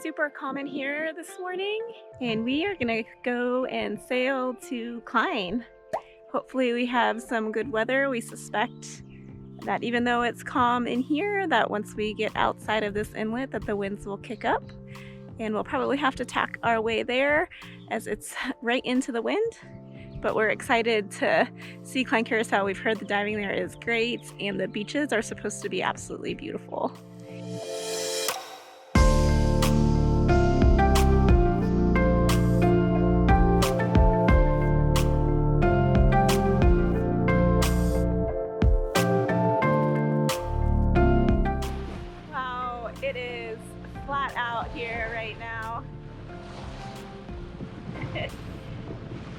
super common here this morning, and we are gonna go and sail to Klein. Hopefully we have some good weather. We suspect that even though it's calm in here, that once we get outside of this inlet that the winds will kick up, and we'll probably have to tack our way there as it's right into the wind. But we're excited to see Klein Curacao. We've heard the diving there is great and the beaches are supposed to be absolutely beautiful. Wow, it is flat out here right now.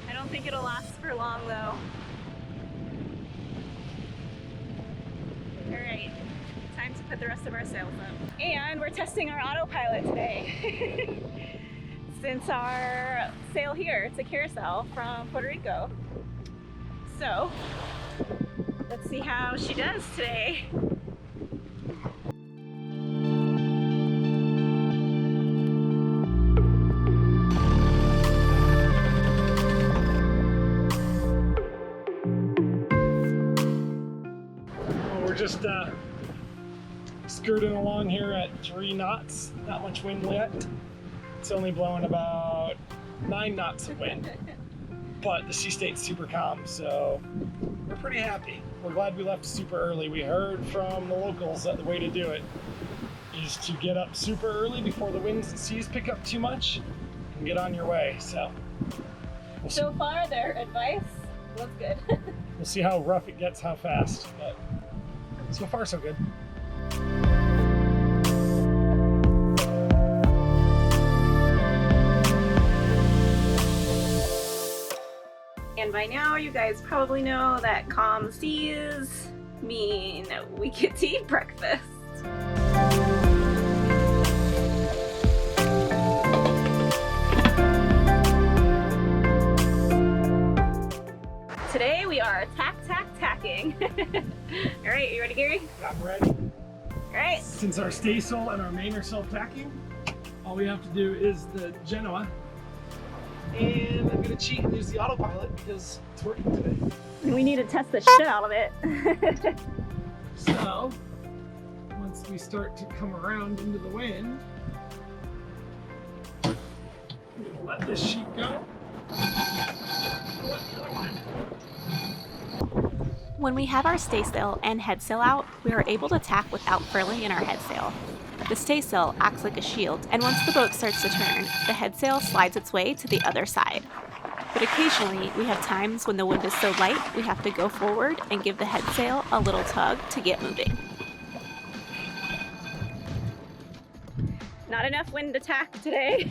I don't think it'll last for long though. Alright, time to put the rest of our sails up. And we're testing our autopilot today. Since our sail here to Curacao from Puerto Rico. So, let's see how she does today. Just skirting along here at 3 knots, not much wind yet. It's only blowing about 9 knots of wind, but the sea state's super calm, so we're pretty happy. We're glad we left super early. We heard from the locals that the way to do it is to get up super early before the winds and seas pick up too much and get on your way. So so far their advice was good. We'll see how rough it gets, how fast, but so far, so good. And by now, you guys probably know that calm seas mean we get to eat breakfast. Today we are tacking. All right, you ready, Gary? I'm ready. All right. Since our staysail and our main are self-tacking, all we have to do is the Genoa. And I'm gonna cheat and use the autopilot because it's working today. We need to test the shit out of it. So, once we start to come around into the wind, I'm gonna let this sheet go. When we have our staysail and headsail out, we are able to tack without furling in our headsail. The staysail acts like a shield, and once the boat starts to turn, the headsail slides its way to the other side. But occasionally, we have times when the wind is so light, we have to go forward and give the headsail a little tug to get moving. Not enough wind to tack today.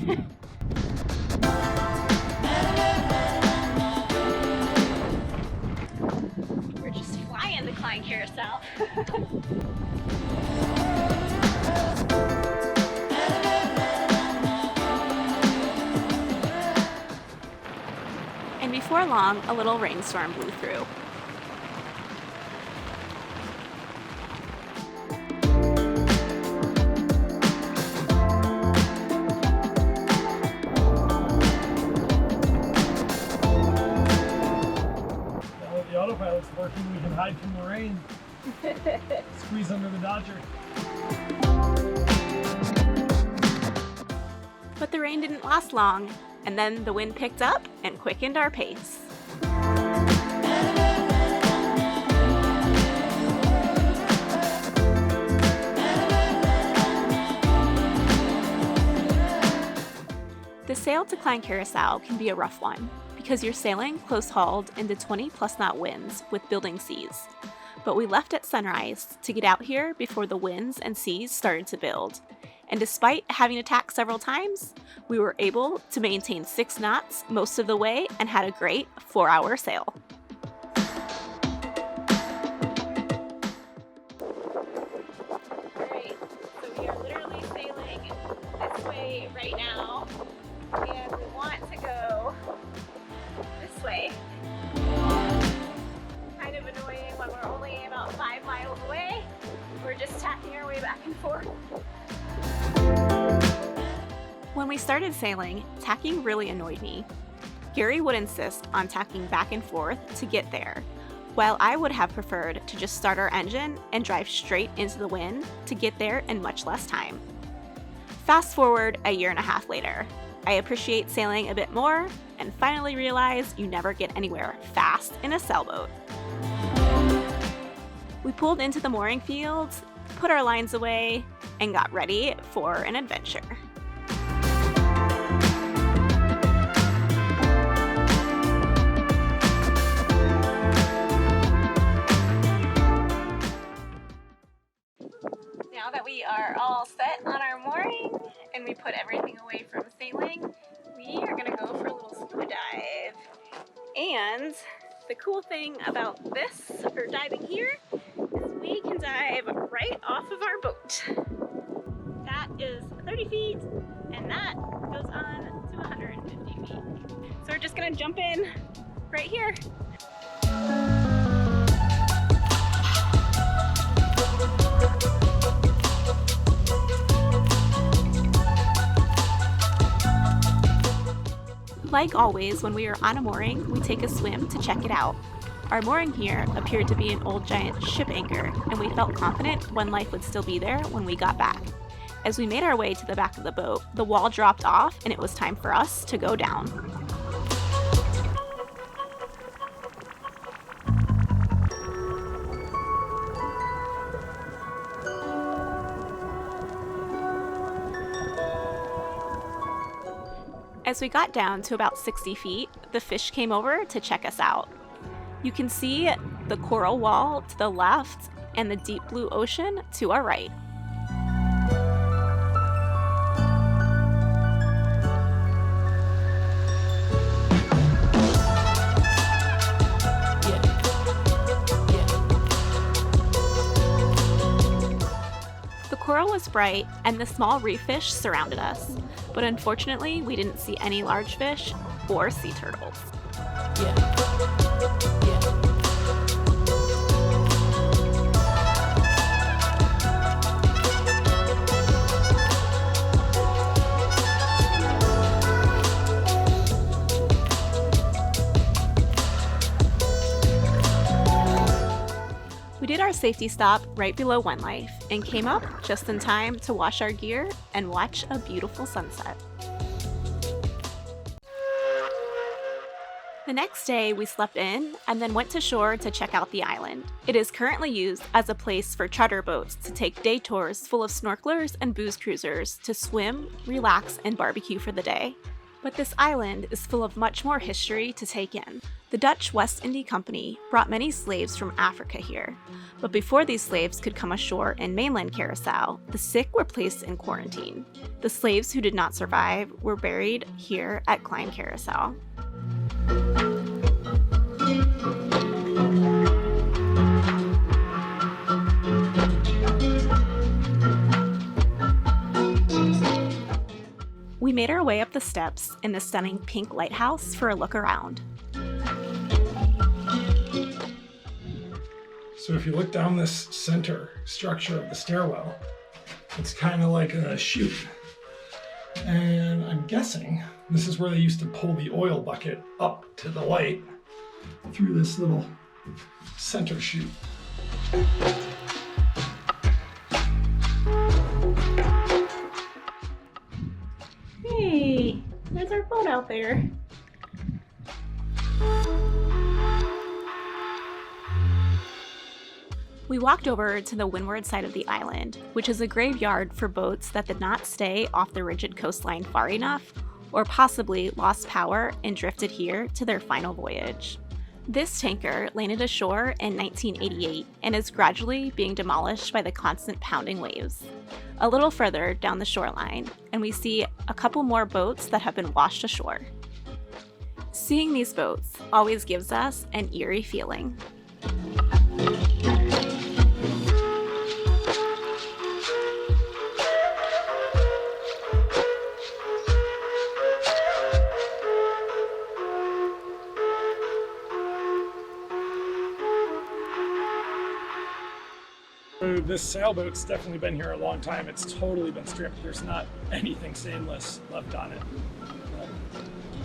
We're just flying the Klein Curacao. And before long, a little rainstorm blew through. Autopilot's working, we can hide from the rain. Squeeze under the Dodger. But the rain didn't last long, and then the wind picked up and quickened our pace. The sail to Klein Curacao can be a rough one, because you're sailing close-hauled into 20+ knot winds with building seas. But we left at sunrise to get out here before the winds and seas started to build. And despite having to tack several times, we were able to maintain 6 knots most of the way and had a great 4-hour sail. Alright, so we are literally sailing this way right now, and we want to go this way. Kind of annoying when we're only about 5 miles away. We're just tacking our way back and forth. started sailing, tacking really annoyed me. Gary would insist on tacking back and forth to get there, while I would have preferred to just start our engine and drive straight into the wind to get there in much less time. Fast forward a year and a half later, I appreciate sailing a bit more and finally realize you never get anywhere fast in a sailboat. We pulled into the mooring fields, put our lines away, and got ready for an adventure. Now that we are all set on our mooring and we put everything away from sailing, we are gonna go for a little scuba dive. And the cool thing about this, or diving here, is we can dive right off of our boat. That is 30 feet, and that goes on to 150 feet. So we're just gonna jump in right here. Like always, when we are on a mooring, we take a swim to check it out. Our mooring here appeared to be an old giant ship anchor, and we felt confident one life would still be there when we got back. As we made our way to the back of the boat, the wall dropped off and it was time for us to go down. As we got down to about 60 feet, the fish came over to check us out. You can see the coral wall to the left and the deep blue ocean to our right. The coral was bright and the small reef fish surrounded us, but unfortunately we didn't see any large fish or sea turtles. We did our safety stop right below One Life and came up just in time to wash our gear and watch a beautiful sunset. The next day, we slept in and then went to shore to check out the island. It is currently used as a place for charter boats to take day tours full of snorkelers and booze cruisers to swim, relax, and barbecue for the day. But this island is full of much more history to take in. The Dutch West India Company brought many slaves from Africa here, but before these slaves could come ashore in mainland Curacao, the sick were placed in quarantine. The slaves who did not survive were buried here at Klein Curacao. We made our way up the steps in the stunning pink lighthouse for a look around. So if you look down this center structure of the stairwell, it's kind of like a chute. And I'm guessing this is where they used to pull the oil bucket up to the light through this little center chute. Hey, there's our boat out there. We walked over to the windward side of the island, which is a graveyard for boats that did not stay off the rigid coastline far enough, or possibly lost power and drifted here to their final voyage. This tanker landed ashore in 1988 and is gradually being demolished by the constant pounding waves. A little further down the shoreline, and we see a couple more boats that have been washed ashore. Seeing these boats always gives us an eerie feeling. this sailboat's definitely been here a long time. It's totally been stripped. There's not anything stainless left on it.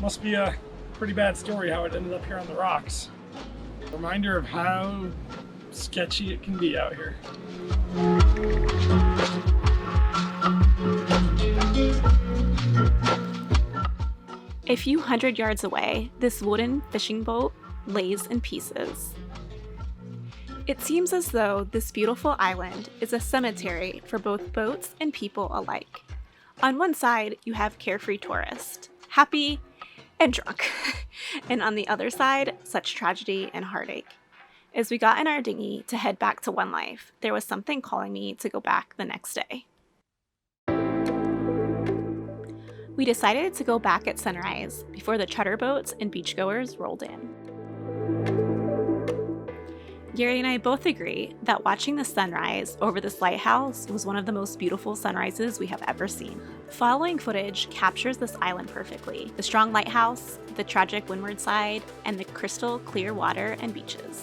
Must be a pretty bad story how it ended up here on the rocks. Reminder of how sketchy it can be out here. A few hundred yards away, this wooden fishing boat lays in pieces. It seems as though this beautiful island is a cemetery for both boats and people alike. On one side, you have carefree tourists, happy and drunk, and on the other side, such tragedy and heartache. As we got in our dinghy to head back to One Life, there was something calling me to go back the next day. We decided to go back at sunrise before the charter boats and beachgoers rolled in. Gary and I both agree that watching the sunrise over this lighthouse was one of the most beautiful sunrises we have ever seen. Following footage captures this island perfectly: the strong lighthouse, the tragic windward side, and the crystal clear water and beaches.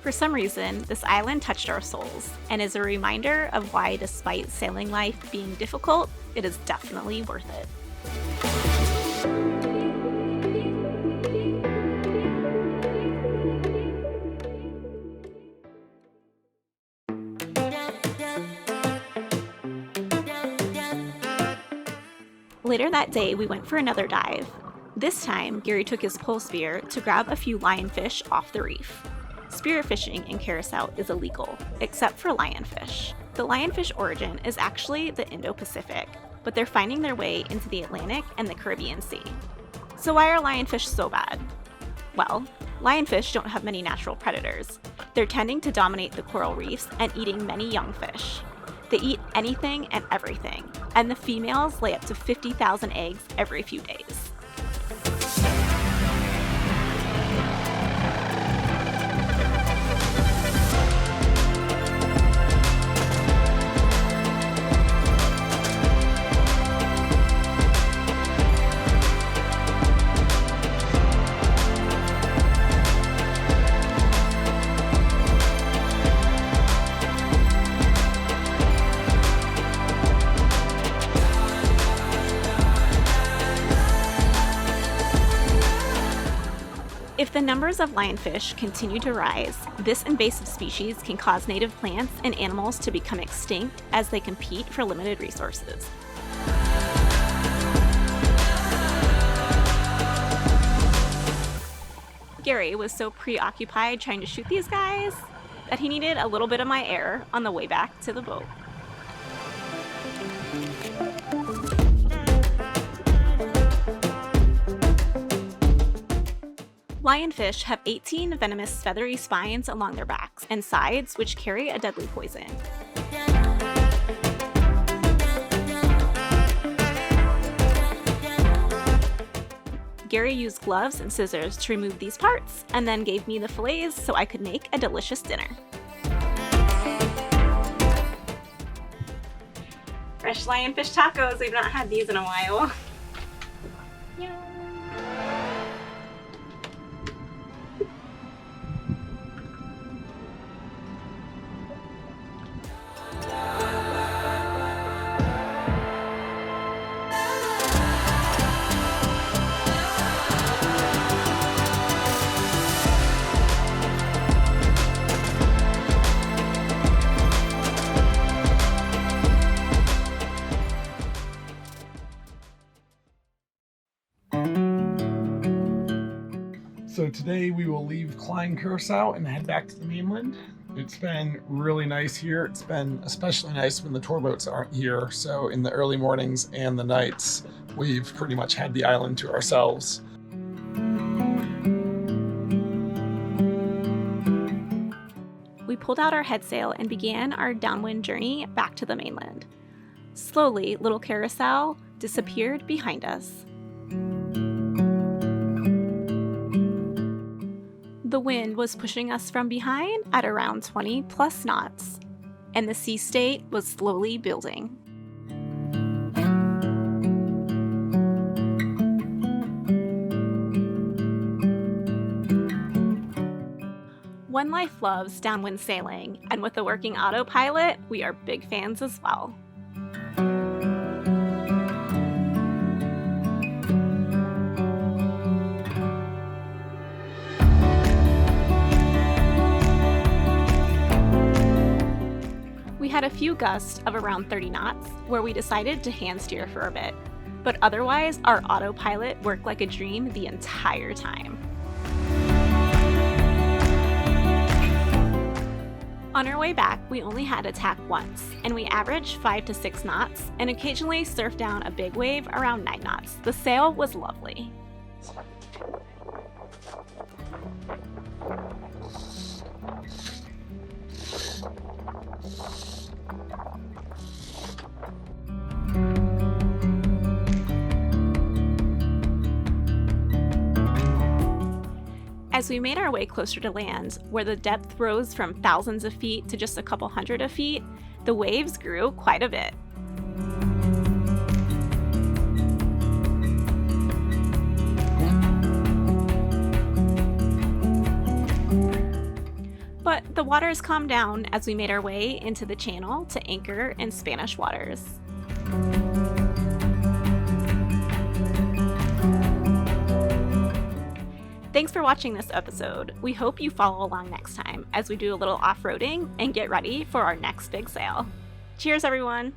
For some reason, this island touched our souls, and is a reminder of why, despite sailing life being difficult, it is definitely worth it. Later that day, we went for another dive. This time, Gary took his pole spear to grab a few lionfish off the reef. Spear fishing in Curacao is illegal, except for lionfish. The lionfish origin is actually the Indo-Pacific, but they're finding their way into the Atlantic and the Caribbean Sea. So why are lionfish so bad? Well, lionfish don't have many natural predators. They're tending to dominate the coral reefs and eating many young fish. They eat anything and everything, and the females lay up to 50,000 eggs every few days. If the numbers of lionfish continue to rise, this invasive species can cause native plants and animals to become extinct as they compete for limited resources. Gary was so preoccupied trying to shoot these guys that he needed a little bit of my air on the way back to the boat. Lionfish have 18 venomous feathery spines along their backs and sides, which carry a deadly poison. Gary used gloves and scissors to remove these parts, and then gave me the fillets so I could make a delicious dinner. Fresh lionfish tacos, we've not had these in a while. So today we will leave Klein Curacao and head back to the mainland. It's been really nice here. It's been especially nice when the tour boats aren't here. So in the early mornings and the nights, we've pretty much had the island to ourselves. We pulled out our headsail and began our downwind journey back to the mainland. Slowly, Little Curacao disappeared behind us. The wind was pushing us from behind at around 20 plus knots, and the sea state was slowly building. One Life loves downwind sailing, and with a working autopilot, we are big fans as well. We had a few gusts of around 30 knots where we decided to hand steer for a bit, but otherwise our autopilot worked like a dream the entire time. On our way back, we only had to tack once, and we averaged 5 to 6 knots and occasionally surfed down a big wave around 9 knots. The sail was lovely. As we made our way closer to land, where the depth rose from thousands of feet to just a couple hundred of feet, the waves grew quite a bit. But the waters calmed down as we made our way into the channel to anchor in Spanish waters. Thanks for watching this episode. We hope you follow along next time as we do a little off-roading and get ready for our next big sail. Cheers, everyone!